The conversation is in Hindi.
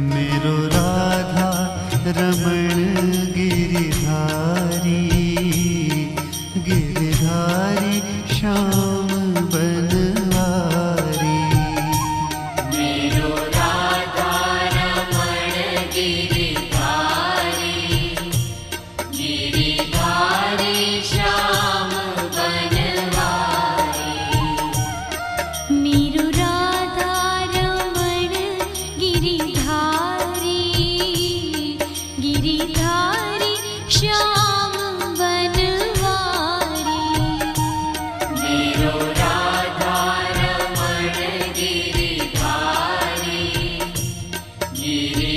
मेरो राधा रमण गिरिधारी, गिरिधारी श्याम बनवारी। मेरो राधा रमण गिरिधारी, गिरिधारी श्याम बनवारी। मेरो राधा रमण गिरिधारी, गिरिधारी श्याम बनवारी। मेरो राधा रमण गिरिधारी, गिरि